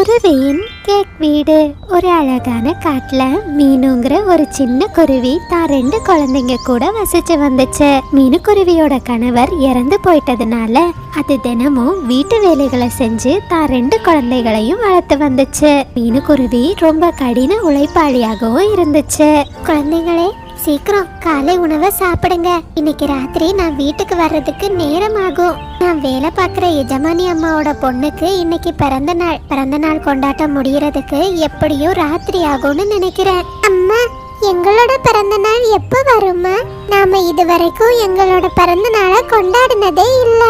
குருவியின் cake வீடு. ஒரு அழகான காட்டுல மீனுங்கிற ஒரு சின்ன குருவி தான் 2 குழந்தைங்க கூட வசிச்சு வந்துச்சு. மீனுக்குருவியோட கணவர் இறந்து போயிட்டதுனால அது தினமும் வீட்டு வேலைகளை செஞ்சு தான் 2 குழந்தைகளையும் வளர்த்து வந்துச்சு. மீனுக்குருவி ரொம்ப கடின உழைப்பாளியாகவும் இருந்துச்சு. குழந்தைகளே, சீக்கிரம் காலை உணவை சாப்பிடுங்க. இன்னைக்கு ராத்திரி நான் வீட்டுக்கு வர்றதுக்கு நேரம் ஆகும். நான் வேலை பார்க்குற எஜமானி அம்மாவோட பொண்ணுக்கு இன்னைக்கு பிறந்த நாள் கொண்டாட்டம் முடியறதுக்கு எப்படியும் ராத்திரி ஆகும்னு நினைக்கிறேன். அம்மா, எங்களோட பிறந்த நாள் எப்போ வருமா? நாம இதுவரைக்கும் எங்களோட பிறந்த நாளை கொண்டாடினதே இல்ல.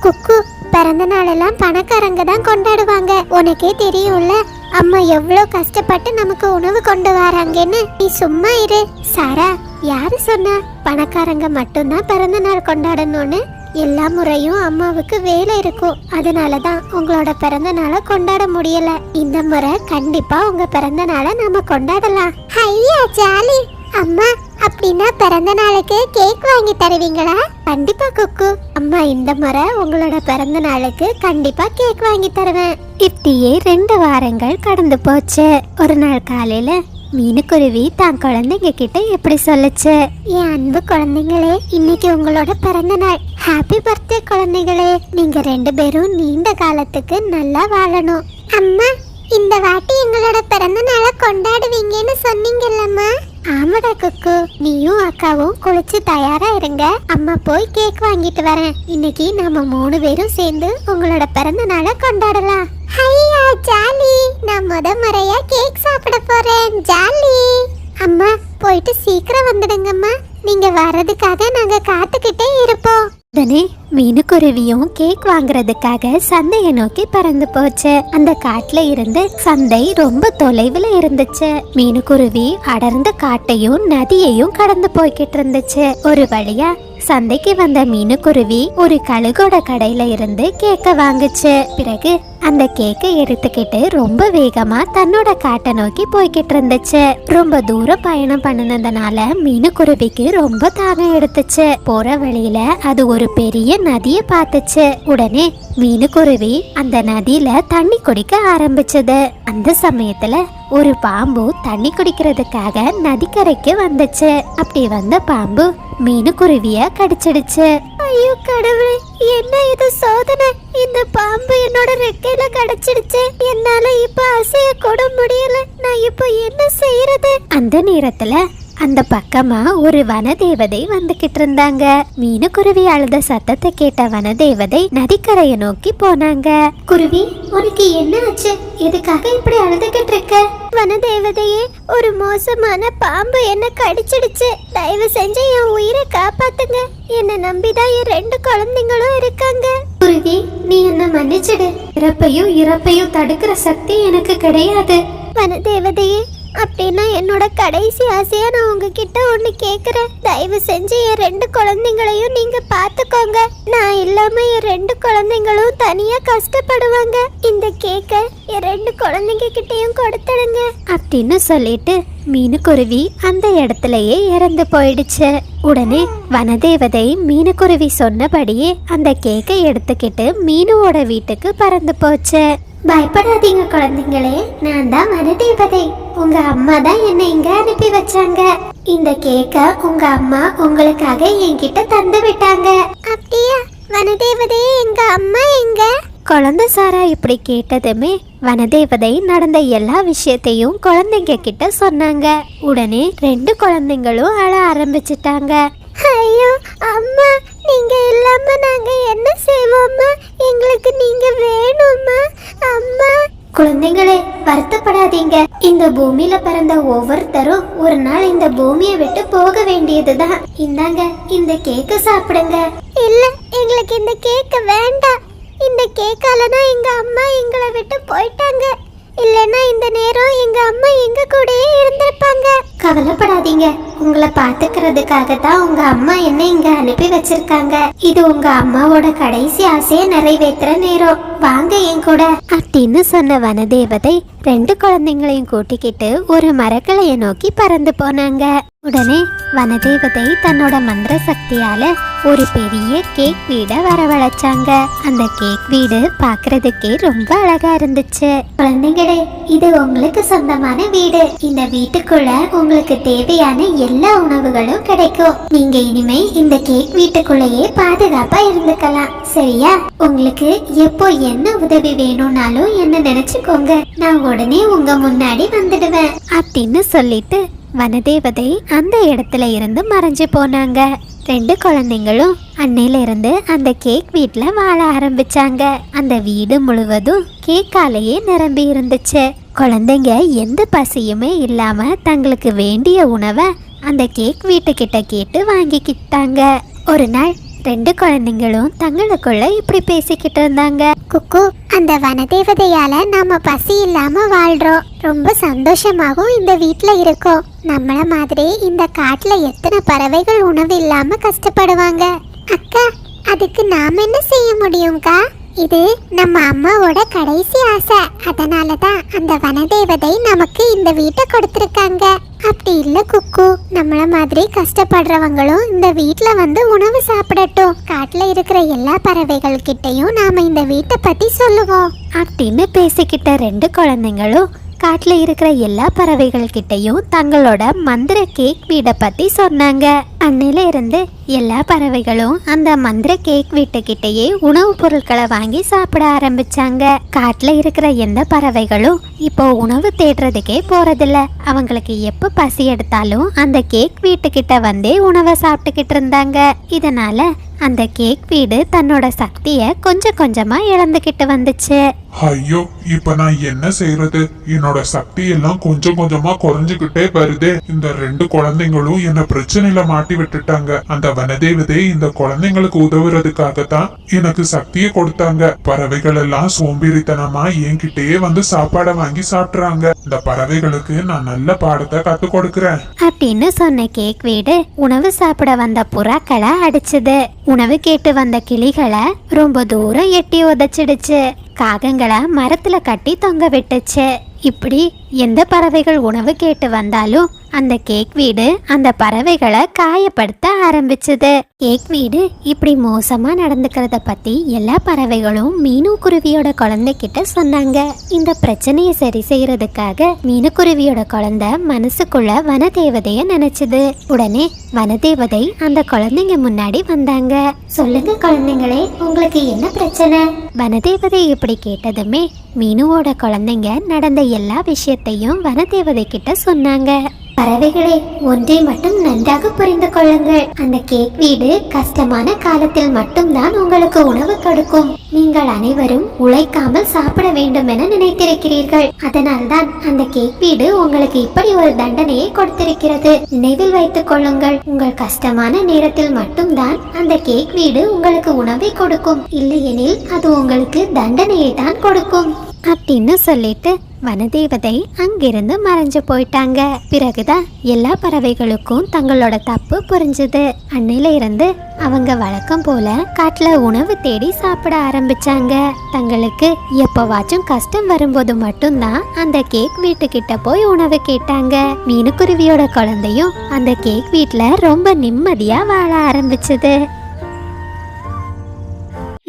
குக்கு, பிறந்த நாளெல்லாம் பணக்காரங்க தான் கொண்டாடுவாங்க. உனக்கே தெரியும்ல, அம்மா எவ்வளோ கஷ்டப்பட்டு நமக்கு உணவு கொண்டு வராங்கன்னு. நீ சும்மா இரு. சாரா, யாரு சொன்னா பணக்காரங்க மட்டும்தான் பிறந்த நாள் கொண்டாடணும்னு? எல்லா முறையும் அம்மாவுக்கு வேலை இருக்கும், அதனாலதான் உங்களோட பிறந்த நாளை கொண்டாட முடியல. இந்த முறை கண்டிப்பா உங்க பிறந்த நாளை நாம கொண்டாடலாம். ஐயா ஜாலி. அம்மா, அப்படின்னா பிறந்த நாளுக்கு கேக் வாங்கி தருவீங்களா? கண்டிப்பா குக்கு. அம்மா இந்த முறை உங்களோட பிறந்த நாளுக்கு கண்டிப்பா கேக் வாங்கி தருவேன். இப்படியே 2 வாரங்கள் கடந்து போச்சு. ஒரு நாள் காலையில மீனுக்குருவி தான் குழந்தைங்க கிட்ட எப்படி சொல்லுச்சு, என் அன்பு குழந்தைங்களே, இன்னைக்கு உங்களோட பிறந்த நாள். ஹாப்பி பர்த்டே குழந்தைகளே. நீங்க 2 பேரும் நீண்ட காலத்துக்கு நல்லா வாழணும். அம்மா, இந்த வாட்டி எங்களோட பிறந்த நாளை கொண்டாடுவீங்கன்னு சொன்னீங்கல்லம்மா? ஆமாடா குக்கு, நீயும் அக்காவும் குளிச்சு தயாரா இருங்க. அம்மா போய் கேக் வாங்கிட்டு வரேன். இன்னைக்கு நாம 3 பேரும் சேர்ந்து உங்களோட பிறந்த நாளை கொண்டாடலாம். ஐயா ஜாலி. நான் முறையா கேக் சாப்பிட போறேன். ஜாலி. அம்மா, போயிட்டு சீக்கிரம் வந்துடுங்கம்மா. நீங்க வர்றதுக்காக நாங்க காத்துக்கிட்டே இருப்போம். உடனே மீனுக்குருவியும் கேக் வாங்குறதுக்காக சந்தையை நோக்கி பறந்து போச்சு. அந்த காட்டுல இருந்து சந்தை ரொம்ப தொலைவுல இருந்துச்சு. மீனுக்குருவி அடர்ந்த காட்டையும் நதியையும் கடந்து போய்கிட்டு இருந்துச்சு. ஒரு வழியா சந்தைக்கு வந்த மீனுக்குருவி ஒரு கழுகோட கடையில இருந்து கேக்க வாங்குச்சு. பிறகு அந்த கேக்கை எடுத்துக்கிட்டு ரொம்ப வேகமா தன்னோட காட்டை நோக்கி போய்கிட்டு இருந்துச்சு. ரொம்ப தூரம் பயணம் பண்ணினதுனால மீனுக்குருவிக்கு ரொம்ப தாகம் எடுத்துச்சு. போற வழியில அது ஒரு பெரிய நதியை பார்த்துச்சு. உடனே மீனுக்குருவி அந்த நதியில தண்ணி குடிக்க ஆரம்பிச்சது. அந்த சமயத்துல ஒரு பாம்பு தண்ணி குடிக்கிறதுக்காக நதிக்கரைக்கு வந்துச்சு. அப்படி வந்த பாம்பு மீனுக்குருவிய கடிச்சிடுச்சு. ஐயோ கடவுளே, என்ன இது சோதனை! இந்த பாம்பு என்னோட ரெக்கையில கடிச்சிடுச்சு. என்னால இப்ப அசைய கூட முடியல. நான் இப்ப என்ன செய்யறது? அந்த நேரத்துல அந்த பக்கமா ஒரு வனதேவதை வந்துகிட்டு இருந்தாங்க. மீனுக்குருவி அழுத சத்தத்தை கேட்ட வனதேவதை நதிக்கரையை நோக்கி போனாங்க. குருவி, உனக்கு என்ன ஆச்சு? எதுக்காக இப்படி அழுதுகிட்டு இருக்க? வனதேவதையே, ஒரு மோசமான பாம்பு என்ன கடிச்சிடுச்சு. தயவு செஞ்சு என் உயிரை காப்பாத்துங்க. என்ன நம்பிதான் என் 2 குழந்தைங்களும் இருக்காங்க. குருவி, நீ என்ன மன்னிச்சிடு. இறப்பையும் தடுக்கிற சக்தி எனக்கு கிடையாது. வனதேவதையே, அப்படின்னா என்னோட கடைசி ஆசையா நான் உங்ககிட்ட ஒண்ணு கேக்குறேன். தயவு செஞ்சு என் 2 குழந்தைங்களையும் நீங்க பாத்துக்கோங்க. நான் இல்லாம என் 2 குழந்தைங்களும் தனியா கஷ்டப்படுவாங்க. இந்த கேக்க என் 2 குழந்தைங்க கிட்டையும் கொடுத்துடுங்க அப்படின்னு சொல்லிட்டு மீனுக்குருவி அந்த இடத்துலயே இறந்து போயிடுச்சு. உடனே வனதேவதை மீனுக்குருவி சொன்னபடியே அந்த கேக்கை எடுத்துக்கிட்டு மீனுவோட வீட்டுக்கு பறந்து போச்சு. பயப்படாதீங்க குழந்தைங்களே, நான் தான் வனதேவதை. உங்க அம்மா தான் என்னை இங்க அனுப்பி வச்சாங்க. இந்த கேக்க உங்க அம்மா உங்களுக்காக என்கிட்ட தந்து விட்டாங்க. அப்படியா? வனதேவதையே, எங்க அம்மா எங்க? குழந்தை சாரா இப்படி கேட்டதுமே வனதேவதை நடந்த எல்லா விஷயத்தையும் குழந்தைங்க கிட்ட சொன்னாங்க. உடனே 2 குழந்தைங்களும் அழ ஆரம்பிச்சிட்டாங்க. ஐயோ அம்மா, நீங்க இல்லாம நாங்க என்ன செய்வோம்மா? எங்களுக்கு நீங்க வேணும்மா. அம்மா. குழந்தைகளே, வருத்தப்படாதீங்க. இந்த பூமியில பிறந்த ஒவ்வொருத்தரும் ஒரு நாள் இந்த பூமியை விட்டு போக வேண்டியதுதான். இந்தாங்க, இந்த கேக்க சாப்பிடுங்க. இல்ல, எங்களுக்கு இந்த கேக்க வேண்டாம். இந்த கேக்கால தான் எங்க அம்மா எங்களை விட்டு போயிட்டாங்க. இல்லனா இந்த நேரம் எங்க அம்மா எங்க கூடயே இருந்திருப்பாங்க. கவலைப்படாதீங்க, உங்களை பாத்துக்கிறதுக்காக தான் உங்க அம்மா என்ன இங்க அனுப்பி வச்சிருக்காங்க. இது உங்க அம்மாவோட கடைசி ஆசையை நிறைவேற்றுற நேரம். வாங்க என் கூட அப்படின்னு சொன்ன வனதேவதை 2 குழந்தைங்களையும் கூட்டிக்கிட்டு ஒரு மரக்கிளைய நோக்கி பறந்து போனாங்க. உடனே வனதேவதை தன்னோட மந்திர சக்தியால ஒரு பெரிய கேக் வீட வரவழைச்சாங்க. அந்த கேக் வீடு பாக்குறதுக்கே ரொம்ப அழகா இருந்துச்சு. குழந்தைகளே, இது உங்களுக்கு சொந்தமான வீடு. இந்த வீட்டுக்குள்ள உங்களுக்கு தேவையான எல்லா உணவுகளும் கிடைக்கும். நீங்க இனிமே இந்த கேக் வீட்டுக்குள்ளேயே பாதுகாப்பா இருந்துக்கலாம். சரியா? உங்களுக்கு எப்போ என்ன உதவி வேணும்னாலும் என்ன நினைச்சுக்கோங்க. நான் உடனே உங்க முன்னாடி வந்துடுவேன் அப்படின்னு சொல்லிட்டு வனதேவதை அந்த இடத்துல இருந்து மறைஞ்சு போனாங்க. 2 குழந்தைங்களும் அன்னையில இருந்து அந்த கேக் வீட்ல வாழ ஆரம்பிச்சாங்க. அந்த வீடு முழுவதும் கேக்காலேயே நிரம்பி இருந்துச்சு. குழந்தைங்க எந்த பசியுமே இல்லாம தங்களுக்கு வேண்டிய உணவை அந்த கேக் வீட்டுக்கிட்ட கேட்டு வாங்கிக்கிட்டாங்க. ஒரு நாள் 2 குழந்தைங்களும் தங்களுக்குள்ள இப்படி பேசிக்கிட்டு இருந்தாங்க. குக்கு, அந்த வனதேவதையால நாம பசி இல்லாம வாழ்றோம். ரொம்ப சந்தோஷமாகவும் இந்த வீட்ல இருக்கோம். நம்மள மாதிரி இந்த காட்டுல எத்தனை பறவைகள் உணவு இல்லாம கஷ்டப்படுவாங்க. அக்கா, அதுக்கு நாம என்ன செய்ய முடியும்க்கா? இது நம்ம அம்மாவோட கடைசி ஆசை. அதனாலதான் அந்த வனதேவதை நமக்கு இந்த வீட்டை கொடுத்திருக்காங்க. அப்படி இல்ல குக்கு, நம்மள மாதிரி கஷ்டப்படுறவங்களும் இந்த வீட்ல வந்து உணவு சாப்பிடட்டும். காட்டுல இருக்கிற எல்லா பறவைகள் கிட்டையும் நாம இந்த வீட்டை பத்தி சொல்லுவோம் அப்படின்னு பேசிக்கிட்ட 2 குழந்தைங்களும் காட்டுல இருக்கிற எல்லா பறவைகள் கிட்டையும் தங்களோட மந்திர கேக் வீடை பத்தி சொன்னாங்க. அன்னையில இருந்து எல்லா பறவைகளும் அந்த மந்திர கேக் வீட்டுக்கிட்டேயே உணவுப் பொருட்களை வாங்கி சாப்பிட ஆரம்பிச்சாங்க. காட்டுல இருக்கிற எந்த பறவைகளும் இப்போ உணவு தேடுறதுக்கே போறதில்ல. அவங்களுக்கு எப்ப பசி எடுத்தாலும் அந்த கேக் வீட்டுக்கிட்ட வந்தே உணவை சாப்பிட்டுக்கிட்டு இருந்தாங்க. இதனால அந்த கேக் வீடு தன்னோட சக்திய கொஞ்சம் கொஞ்சமா இழந்துகிட்டு வந்துச்சு. ஐயோ, இப்ப நான் என்ன செய்யறது? என்னோட சக்தி எல்லாம் கொஞ்சம் கொஞ்சமா குறைஞ்சுகிட்டே வருது. இந்த 2 குழந்தைங்களும் என்ன பிரச்சனையில மாட்டி விட்டுட்டாங்க. அந்த வனதேவதை இந்த குழந்தைங்களுக்கு உதவுறதுக்காக தான் எனக்கு சக்தியை கொடுத்தாங்க. பறவைகள் எல்லாம் சோம்பேறித்தனமா என்கிட்டயே வந்து சாப்பாடை வாங்கி சாப்பிடுறாங்க. இந்த பறவைகளுக்கு நான் நல்ல பாடத்தை கத்து கொடுக்கறேன் அப்படின்னு சொன்ன கேக் வீடு உணவு சாப்பிட வந்த புறாக்களை அடிச்சுது. உணவு கேட்டு வந்த கிளிகளை ரொம்ப தூரம் எட்டி உதைச்சிடுச்சு. காகங்களை மரத்துல கட்டி தொங்க விட்டுச்சு. இப்படி எந்த பறவைகள் உணவு கேட்டு வந்தாலும் அந்த கேக் வீடு அந்த பறவைகளை காயப்படுத்த ஆரம்பிச்சது. கேக் வீடு இப்படி மோசமா நடந்துக்கிறத பத்தி எல்லா பறவைகளும் மீனுக்குருவியோட குழந்தைகிட்ட சொன்னாங்க. இந்த பிரச்சனையை சரி செய்யறதுக்காக மீனுக்குருவியோட குழந்தை மனசுக்குள்ள வனதேவதைய நினைச்சது. உடனே வனதேவதை அந்த குழந்தைங்க முன்னாடி வந்தாங்க. சொல்லுங்க குழந்தைங்களே, உங்களுக்கு என்ன பிரச்சனை? வனதேவதை இப்படி கேட்டதுமே மீனுவோட குழந்தைங்க நடந்த எல்லா விஷயத்தையும் வனதேவதை கிட்ட சொன்னாங்க. பறவைகளே, ஒன்றை மட்டும் நன்றாக புரிந்து கொள்ளுங்கள். அந்த கேக் வீடு கஷ்டமான காலத்தில் மட்டும்தான் உங்களுக்கு உணவு கொடுக்கும். நீங்கள் அனைவரும் உழைக்காமல் சாப்பிட வேண்டும் என நினைத்திருக்கிறீர்கள். அதனால்தான் அந்த கேக் வீடு உங்களுக்கு இப்படி ஒரு தண்டனையை கொடுத்திருக்கிறது. நினைவில் வைத்துக் கொள்ளுங்கள். உங்கள் கஷ்டமான நேரத்தில் மட்டும்தான் அந்த கேக் வீடு உங்களுக்கு உணவை கொடுக்கும். இல்லையெனில் அது உங்களுக்கு தண்டனையை தான் கொடுக்கும் அப்படின்னு சொல்லிட்டு வனதேவதை அங்கிருந்து மறைஞ்சு போயிட்டாங்க. பிறகுதான் எல்லா பறவைகளுக்கும் தங்களோட தப்பு புரிஞ்சுது. அன்னையில இருந்து அவங்க வழக்கம் போல காட்டுல உணவு தேடி சாப்பிட ஆரம்பிச்சாங்க. தங்களுக்கு எப்பவாச்சும் கஷ்டம் வரும்போது மட்டும்தான் அந்த கேக் வீட்டுக்கிட்ட போய் உணவு கேட்டாங்க. மீனுக்குருவியோட குழந்தையும் அந்த கேக் வீட்டுல ரொம்ப நிம்மதியா வாழ ஆரம்பிச்சது.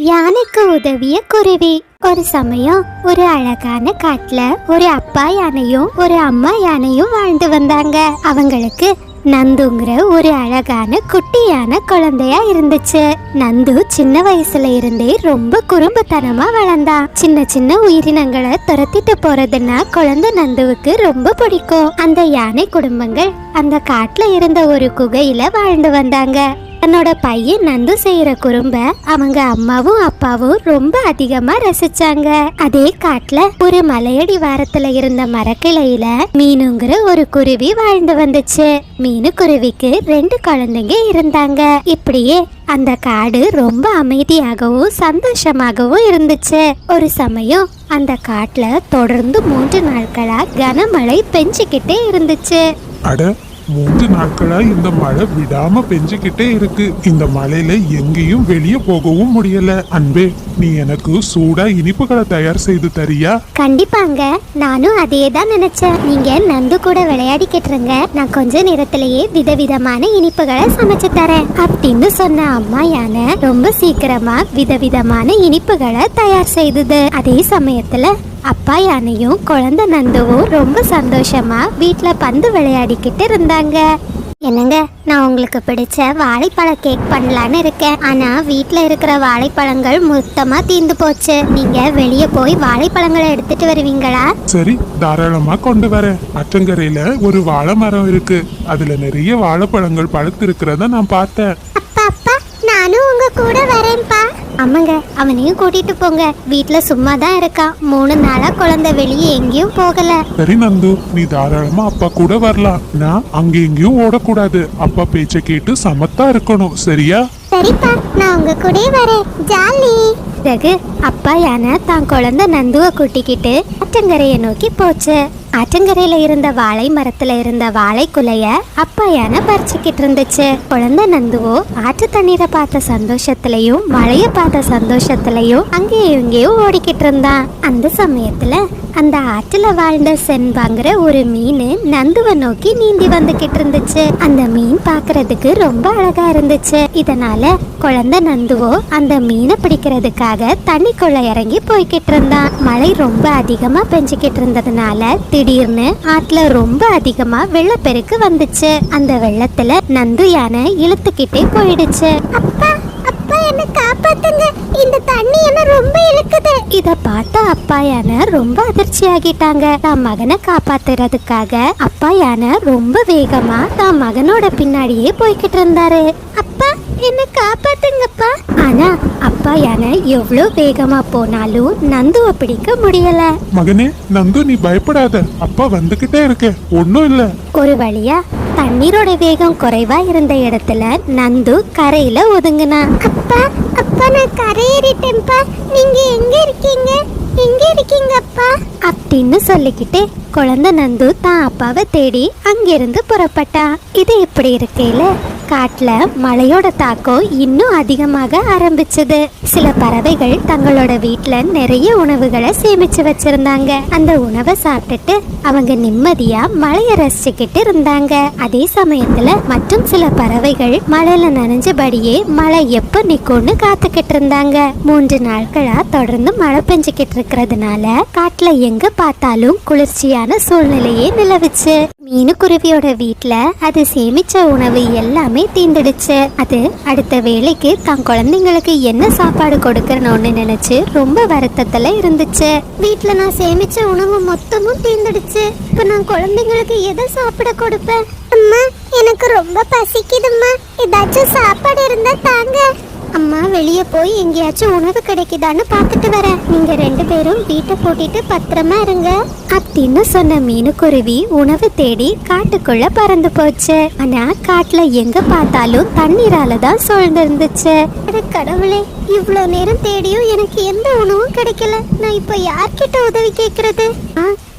யானைக்கு உதவிய குருவி. ஒரு சமயம் ஒரு அழகான காட்டுல ஒரு அப்பா யானையும் ஒரு அம்மா யானையும் வாழ்ந்து வந்தாங்க. அவங்களுக்கு நந்துங்கிற ஒரு அழகான குட்டியான குழந்தையா இருந்துச்சு. நந்து சின்ன வயசுல இருந்தே ரொம்ப குறும்புத்தனமா வளர்ந்தான். சின்ன சின்ன உயிரினங்களை துரத்திட்டு போறதுன்னா குழந்தை நந்துவுக்கு ரொம்ப பிடிக்கும். அந்த யானை குடும்பங்கள் அந்த காட்டுல இருந்த ஒரு குகையில வாழ்ந்து வந்தாங்க. தன்னோட பையன் நந்து செய்யற குறும்ப அவங்க அம்மாவும் அப்பாவும் ரொம்ப அதிகமா ரசிச்சாங்க. அதே காட்டுல ஒரு மலையடி வாரத்துல இருந்த மரக்கிளையில மீனுங்கிற ஒரு குருவி வாழ்ந்து வந்துச்சு. மீனு குருவிக்கு 2 குழந்தைங்க இருந்தாங்க. இப்படியே அந்த காடு ரொம்ப அமைதியாகவும் சந்தோஷமாகவும் இருந்துச்சு. ஒரு சமயம் அந்த காட்டுல தொடர்ந்து 3 நாட்களா கனமழை பெஞ்சுக்கிட்டே இருந்துச்சு. அட, 3 நாட்களா இந்த மழை விடாம பெஞ்சுக்கிட்டே இருக்கு. இந்த மழையில எங்கேயும் வெளியே போகவும் முடியல. அன்பே, நீ எனக்கு சூடா இனிப்புகளை தயார் செய்து தரியா? கண்டிப்பாங்க, நானும் அதே தான் நினைச்சேன். நீங்க நந்து கூட விளையாடிக்கிட்டு இருங்க, நான் கொஞ்ச நேரத்திலேயே விதவிதமான இனிப்புகளை சமைச்சு தரேன் அப்படின்னு சொன்ன அம்மா யானை ரொம்ப சீக்கிரமா விதவிதமான இனிப்புகளை தயார் செய்தது. அதே சமயத்துல அப்பா யானையும் குழந்தை நந்துவும் ரொம்ப சந்தோஷமா வீட்ல பந்து விளையாடிக்கிட்டு இருந்தாங்க. என்னங்க, நான் உங்களுக்கு பிடிச்ச வாழைப்பழ கேக் பண்ணலான்னு இருக்கேன். ஆனா வீட்ல இருக்கிற வாழைப்பழங்கள் மொத்தமா தீந்து போச்சு. நீங்க வெளியே போய் வாழைப்பழங்களை எடுத்துட்டு வருவீங்களா? சரி, தாராளமா கொண்டு வரேன். அச்சங்கரையில ஒரு வாழை மரம் இருக்கு. அதுல நிறைய வாழைப்பழங்கள் பழுத்து இருக்கிறத நான் பார்த்தேன். அப்பா அப்பா, நானும் உங்க கூட வரேன்ப்பா. ஆமாங்க, அவனையும் கூட்டிட்டு போங்க. வீட்ல சும்மா தான் இருக்கான். 3 நாளா குழந்தை வெளியே எங்கேயும் போகல. சரி நந்து, நீ தாராளமா அப்பா கூட வரலாம். நான் அங்க எங்கேயும் ஓடக்கூடாது. அப்பா பேச்ச கேட்டு சமத்தா இருக்கணும், சரியா? சரிப்பா, நான் உங்க கூட வரேன். ஜாலி. பிறகு அப்பா யானை தான் குழந்தை நந்துவை கூட்டிக்கிட்டு ஆற்றங்கரையை நோக்கி போச்சு. ஆற்றங்கரையில இருந்த வாழை மரத்துல இருந்த வாழை குலைய அப்பா யானை பறிச்சுக்கிட்டு இருந்துச்சு. குழந்தை நந்துவோ ஆற்று தண்ணீரை பார்த்த சந்தோஷத்திலையும் மழைய பார்த்த சந்தோஷத்திலையும் அங்கேயும் இங்கேயும் ஓடிக்கிட்டு இருந்தான். அந்த சமயத்துல அந்த ஆற்றுல வாழ்ந்த சென்பாங்கிற ஒரு மீன் நந்துவை நோக்கி நீந்தி வந்துகிட்டு இருந்துச்சு. அந்த மீன் பாக்குறதுக்கு ரொம்ப அழகா இருந்துச்சு. இதனால குழந்தை நந்துவோ அந்த மீனை பிடிக்கிறதுக்காக தண்ணிக்குள்ள இறங்கி போய்கிட்டு இருந்தான். மழை ரொம்ப அதிகமா பெஞ்சுக்கிட்டு இருந்ததுனால திடீர்னு ஆற்றுல ரொம்ப அதிகமா வெள்ளப்பெருக்கு வந்துச்சு. அந்த வெள்ளத்துல நந்து யானை இழுத்துக்கிட்டே போயிடுச்சு. அப்பா அப்பா, என்ன காப்பாத்துங்க, இந்த தண்ணி என்ன ரொம்ப இழுக்குது. இத பார்த்த அப்பா யானை ரொம்ப அதிர்ச்சி ஆகிட்டாங்க. தான் மகனை காப்பாத்துறதுக்காக அப்பா யானை ரொம்ப வேகமா தான் மகனோட பின்னாடியே போய்கிட்டு இருந்தாரு. அப்பா, என்ன காப்பாத்துங்கப்பா. ஆனா அப்பா யானை எவ்வளவு வேகமா போனாலும் நந்துவை பிடிக்க முடியல. மகனே நந்து, நீ பயப்படாத. அப்பா வந்துகிட்டே இருக்க, ஒன்னும் இல்ல. ஒரு வழியா தண்ணீரோட வேகம் குறைவா இருந்த இடத்துல நந்து கரையில ஒதுங்கினா. அப்பா அப்பா, நான் கரையேறிட்டேன்ப்பா. நீங்க எங்க இருக்கீங்க? எங்க இருக்கீங்க அப்பா? அப்படின்னு சொல்லிக்கிட்டு குழந்தை நந்து தான் அப்பாவை தேடி அங்கிருந்து புறப்பட்டா. இது இப்படி இருக்கையில காட்டுல மழையோட தாக்கம் இன்னும் அதிகமாக ஆரம்பிச்சது. சில பறவைகள் தங்களோட வீட்டுல நிறைய உணவுகளை சேமிச்சு வச்சிருந்தாங்க. அந்த உணவை சாப்பிட்டுட்டு அவங்க நிம்மதியா மழைய ரசிச்சுக்கிட்டு இருந்தாங்க. அதே சமயத்துல மற்றும் சில பறவைகள் மழையில நனைஞ்சபடியே மழை எப்ப நிக்கும்னு காத்துக்கிட்டு இருந்தாங்க. 3 நாட்களா தொடர்ந்து மழை பெஞ்சுக்கிட்டு இருக்கிறதுனால காட்டுல எங்க பார்த்தாலும் குளிர்ச்சியான சூழ்நிலையே நிலவுச்சு. மீனுக்குருவியோட வீட்டுல அது சேமிச்ச உணவு எல்லாமே தீந்துடுச்சு. அது அடுத்த வேளைக்கு தான் குழந்தைங்களுக்கு என்ன சாப்பாடு கொடுக்கணும்னு நினைச்சு ரொம்ப வருத்தத்துல இருந்துச்சு. வீட்டுல நான் சேமிச்ச உணவு மொத்தமும் தீந்துடுச்சு. இப்ப நான் குழந்தைங்களுக்கு எதை சாப்பிட கொடுப்பேன்? அம்மா, எனக்கு ரொம்ப பசிக்குதும்மா. ஏதாச்சும் சாப்பாடு இருந்தா தாங்க. அம்மா, வெளியே போய் எங்கேயாச்சும் உணவு கிடைக்குதான்னு பார்த்துட்டு வரேன். நீங்க 2 பேரும் வீட்டை பூட்டிட்டு பத்திரமா இருங்க அப்படின்னு சொன்ன மீனுக்குருவி உணவு தேடி காட்டுக்குள்ள பறந்து போச்சு. ஆனா காட்டுல எங்க பார்த்தாலும் தண்ணீரால தான் சூழ்ந்து இருந்துச்சு. கடவுளே, இவ்வளவு நேரம் தேடியும் எனக்கு எந்த உணவும் கிடைக்கல. நான் இப்ப யார்கிட்ட உதவி கேக்குறது?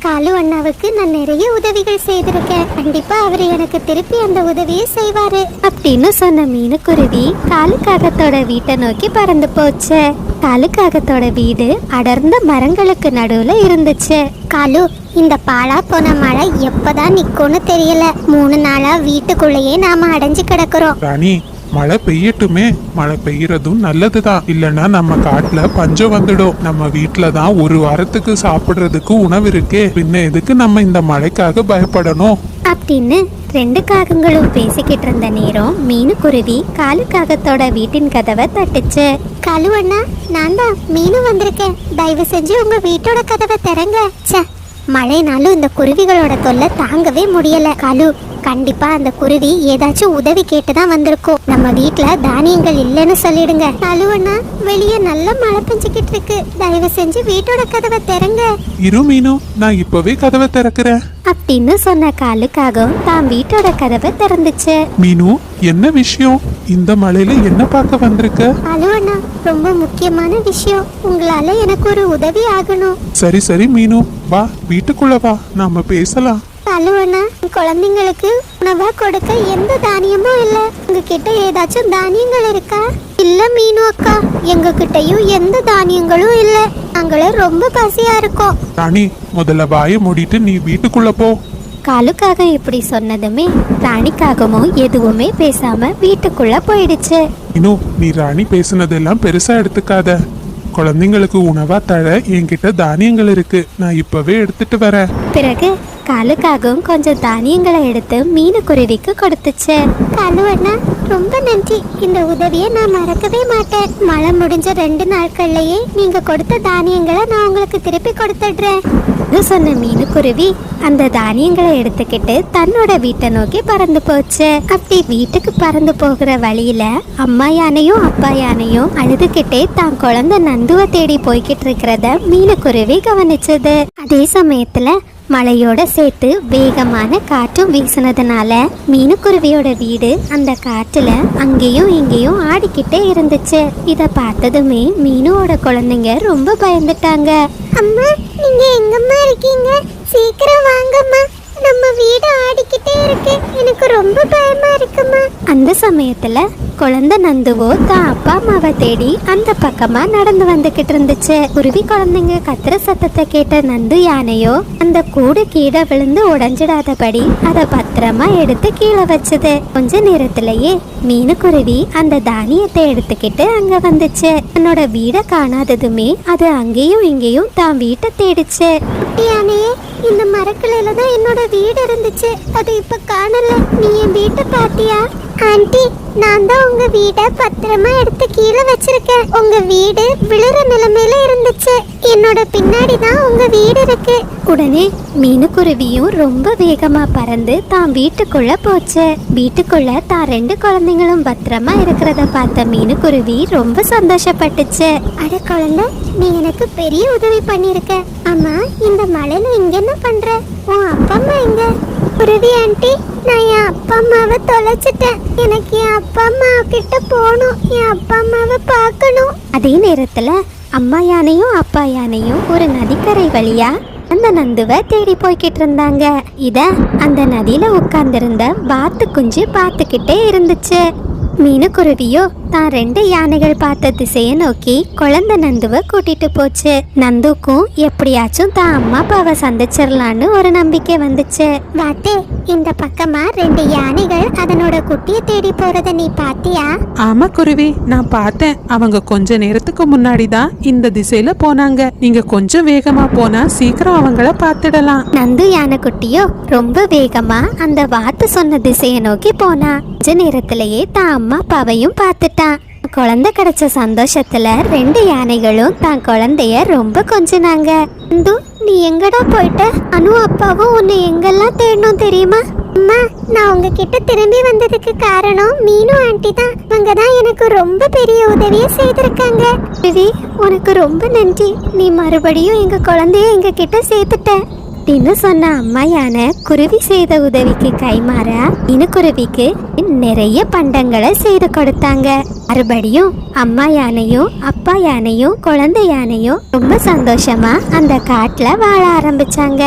காலு அண்ணாவுக்கு நான் நிறைய உதவிகள் செய்திருக்கேன். கண்டிப்பா அவரு எனக்கு திருப்பி அந்த உதவியை செய்வாரு அப்படின்னு சொன்ன மீனுக்குருவி காலுக்காகத்தோட வீட்டை நோக்கி பறந்து போச்சு. காலுக்காகத்தோட வீடு அடர்ந்த மரங்களுக்கு நடுவுல இருந்துச்சு. காலு, இந்த பாலா போன மழை எப்பதான் நிக்கும்னு தெரியல. 3 நாளா வீட்டுக்குள்ளேயே நாம அடைஞ்சு கிடக்குறோம். ராணி, மழை பெய்யட்டுமே. மழை பெய்யறதும் நல்லதுதான். இல்லைன்னா நம்ம காட்டுல பஞ்சம் வந்துடும். நம்ம வீட்டுல தான் 1 வாரத்துக்கு சாப்பிடுறதுக்கு உணவு இருக்கே. பின்ன எதுக்கு நம்ம இந்த மழைக்காக பயப்படணும் அப்படின்னு 2 காகங்களும் பேசிக்கிட்டு இருந்த நேரம் மீனுக்குருவி காலுக்காகத்தோட வீட்டின் கதவை தட்டுச்சு. காலு அண்ணா, நான் தான் மீனு வந்திருக்கேன். தயவு செஞ்சு உங்க வீட்டோட கதவை திறங்க. மழைனாலும் இந்த குருவிகளோட தொல்லை தாங்கவே முடியல. காலு, கண்டிப்பா அந்த குருவி ஏதாச்சும் உதவி கேட்டுதான் வந்திருக்கோம். நம்ம வீட்டுல தானியங்கள் இல்லைன்னு சொல்லிடுங்க. காலு அண்ணா, வெளியே நல்ல மழை பெஞ்சுக்கிட்டு இருக்கு. தயவு செஞ்சு வீட்டோட கதவை திறங்க. இரு மீனு, நான் இப்பவே கதவை திறக்கிறேன் அப்படின்னு சொன்ன காலுக்காகவும் தான் வீட்டோட கதவை திறந்துச்சு. மீனு, என்ன விஷயம்? இந்த மழையில என்ன பார்க்க வந்திருக்க? காலு அண்ணா, ரொம்ப முக்கியமான விஷயம். உங்களால எனக்கு ஒரு உதவி ஆகணும். சரி சரி மீனு, வா வீட்டுக்குள்ள வா, நாம பேசலாம். கழுவனா குழந்தைங்களுக்கு உணவா கொடுக்க எந்த தானியமும் இல்ல. உங்ககிட்ட ஏதாச்சும் தானியங்கள் இருக்கா? இல்ல மீனு அக்கா, எங்க கிட்டயும் எந்த தானியங்களும் இல்ல. நாங்களும் ரொம்ப பசியா இருக்கோம். ராணி, முதல்ல வாயை மூடிட்டு நீ வீட்டுக்குள்ள போ. காலுக்காக இப்படி சொன்னதுமே ராணிக்காகவும் எதுவுமே பேசாம வீட்டுக்குள்ள போயிடுச்சு. இன்னும் நீ ராணி பேசுனதெல்லாம் பெருசா எடுத்துக்காத. குழந்தைங்களுக்கு உணவா தர என்கிட்ட தானியங்கள் இருக்கு, நான் இப்பவே எடுத்துட்டு வரேன். பிறகு காலுக்காகவும் கொஞ்சம் தானியங்களை எடுத்து மீனுக்குருவிக்கு கொடுத்துச்சு. காலுவண்ணா, ரொம்ப நன்றி. இந்த உதவியை நான் மறக்கவே மாட்டேன். மழை முடிஞ்ச 2 நாட்கள்லயே நீங்க கொடுத்த தானியங்களை நான் உங்களுக்கு திருப்பி கொடுத்துடுறேன் சொன்ன மீனுக்குருவி அந்த தானியங்களை எடுத்துக்கிட்டு தன்னோட வீட்டை நோக்கி பறந்து போச்சு. அப்படி வீட்டுக்கு பறந்து போகிற வழியில அம்மா யானையும் அப்பா யானையும் அழுதுகிட்டே தான் குழந்தை நந்துவை தேடி போய்கிட்டு இருக்கிறத மீனுக்குருவி கவனிச்சது. அதே சமயத்துல மழையோட சேர்த்து வேகமான காற்றும் வீசினதுனால மீனுக்குருவியோட வீடு அந்த காற்றுல அங்கேயும் இங்கேயும் ஆடிக்கிட்டே இருந்துச்சு. இத பார்த்ததுமே மீனுவோட குழந்தைங்க ரொம்ப பயந்துட்டாங்க. அம்மா, நீங்க எங்கம்மா இருக்கீங்க? சீக்கிரம் வாங்கம்மா, நம்ம வீடு ஆடிக்கிட்டே இருக்கு, எனக்கு ரொம்ப பயமா இருக்குமா. அந்த சமயத்துல குழந்தை நந்துவோ தான் அப்பா அம்மாவை தேடி அந்த பக்கமா நடந்து வந்துகிட்டு இருந்துச்சு. குருவி குழந்தைங்க கத்துற சத்தத்தை கேட்ட நந்து யானையோ அந்த கூடு கீழே விழுந்து உடைஞ்சிடாதபடி அதை பத்திரமா எடுத்து கீழே வச்சது. கொஞ்ச நேரத்திலேயே மீனுக்குருவி அந்த தானியத்தை எடுத்துக்கிட்டு அங்க வந்துச்சு. தன்னோட வீடை காணாததுமே அது அங்கேயும் இங்கேயும் தான் வீட்டை தேடிச்சு. யானையே, இந்த மரக்கிளையில தான் என்னோட வீடு இருந்துச்சு, அது இப்ப காணல. நீ என் வீட்டை பாத்தியா? ஆண்டி, நான் தான் உங்க வீடை பத்திரமா எடுத்து கீழே வச்சிருக்கேன். உங்க வீடு விழுற நிலைமையில இருந்துச்சு, என்னோட பின்னாடி தான் உங்க வீடு இருக்கு. உடனே மீனுக்குருவியும் ரொம்ப வேகமா பறந்து தான் வீட்டுக்குள்ள போச்சு. வீட்டுக்குள்ள தான் 2 குழந்தைங்களும் பத்திரமா இருக்கிறத பார்த்த மீனுக்குருவி ரொம்ப சந்தோஷப்பட்டுச்சு. அட குழந்தை, நீ எனக்கு பெரிய உதவி பண்ணிருக்க. அம்மா, இந்த மழையில இங்க என்ன பண்ற? உன் அப்பா அம்மா எங்க? குருவி ஆண்டி, நான் என் அப்பா அம்மாவை தொலைச்சிட்டேன். எனக்கு என் அப்பா அம்மா கிட்ட போகணும், என் அப்பா அம்மாவை பார்க்கணும். அதே நேரத்துல அம்மா யானையும் அப்பா யானையும் ஒரு நதிக்கரை வழியா அந்த நந்துவை தேடி போய்கிட்டு இருந்தாங்க. இத அந்த நதியில உட்கார்ந்திருந்த வாத்து குஞ்சு பார்த்துக்கிட்டே இருந்துச்சு. மீனுக்குருவியோ தான் 2 யானைகள் பார்த்த திசையை நோக்கி குழந்தை நந்துவை கூட்டிட்டு போச்சு. நந்துக்கும் எப்படியாச்சும் தான் அம்மா அப்பாவை சந்திச்சிடலான்னு ஒரு நம்பிக்கை வந்துச்சு. வாத்தே, இந்த பக்கமா 2 யானைகள் அதனோட குட்டியை தேடி போறத நீ பாத்தியா? ஆமா குருவி, நான் பார்த்தேன். அவங்க கொஞ்ச நேரத்துக்கு முன்னாடி தான் இந்த திசையில போனாங்க. நீங்க கொஞ்சம் வேகமா போனா சீக்கிரம் அவங்கள பார்த்துடலாம். நந்து யானை குட்டியோ ரொம்ப வேகமா அந்த வாத்து சொன்ன திசையை நோக்கி போனா. கொஞ்ச நேரத்திலேயே தான் அம்மா அப்பாவையும் பார்த்துட்டான். குழந்தை கிடைச்ச சந்தோஷத்துல 2 யானைகளும் தான் குழந்தைய ரொம்ப கொஞ்சினாங்க. நந்து, நீ எங்கடா போயிட்ட? அனு அப்பாவும் உன்னை எங்கெல்லாம் தேடணும் தெரியுமா? அம்மா, நான் உங்ககிட்ட திரும்பி வந்ததுக்கு காரணம் மீனு ஆண்டி தான். அவங்க தான் எனக்கு ரொம்ப பெரிய உதவியை செய்திருக்காங்க. ரவி, உனக்கு ரொம்ப நன்றி. நீ மறுபடியும் எங்க குழந்தைய எங்க கிட்ட சேர்த்துட்ட அப்படின்னு சொன்ன அம்மா யானை குருவி செய்த உதவிக்கு கைமாறா மீனுக்குருவிக்கு நிறைய பண்டங்களை செய்து கொடுத்தாங்க. மறுபடியும் அம்மா யானையும் அப்பா யானையும் குழந்தை யானையும் ரொம்ப சந்தோஷமா அந்த காட்டுல வாழ ஆரம்பிச்சாங்க.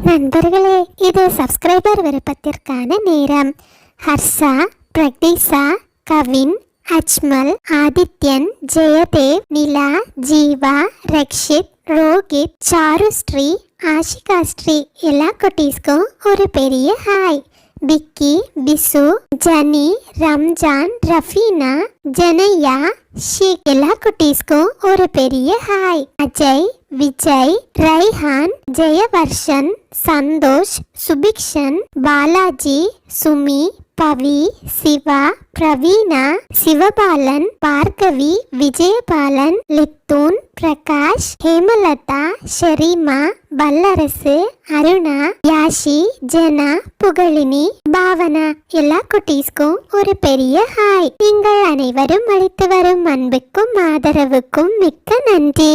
நண்பர்களே, இது சப்ஸ்கிரைபர் விருப்பத்திற்கான நேரம். ஹர்ஷா, பிரக்தீஷா, கவின், அஜ்மல், ஆதித்யன், ஜெயதேவ், நிலா, ஜீவா, ரக்ஷித், ரோகித், சாருஸ்ரீ, ஆஷிகாஸ்ரீ எல்லா குட்டீஸ்க்கும் ஒரு பெரிய ஹாய். விக்கி, பிசு, ஜனி, ரம்ஜான், ரஃபீனா, ஜனையா, ஷீக் எல்லா குட்டீஸ்க்கும் ஒரு பெரிய ஹாய். அஜய், விஜய், ரைஹான், ஜெயவர்ஷன், சந்தோஷ், சுபிக்ஷன், பாலாஜி, சுமி, பவி, சிவா, பிரவீனா, சிவபாலன், பார்கவி, விஜயபாலன், லித்தூன், பிரகாஷ், ஹேமலதா, ஷெரீமா, வல்லரசு, அருணா, யாஷி, ஜனா, புகழினி, பாவனா எல்லா குட்டீஸ்க்கும் ஒரு பெரிய ஹாய். நீங்கள் அனைவரும் அளித்து வரும் அன்புக்கும் ஆதரவுக்கும் மிக்க நன்றி.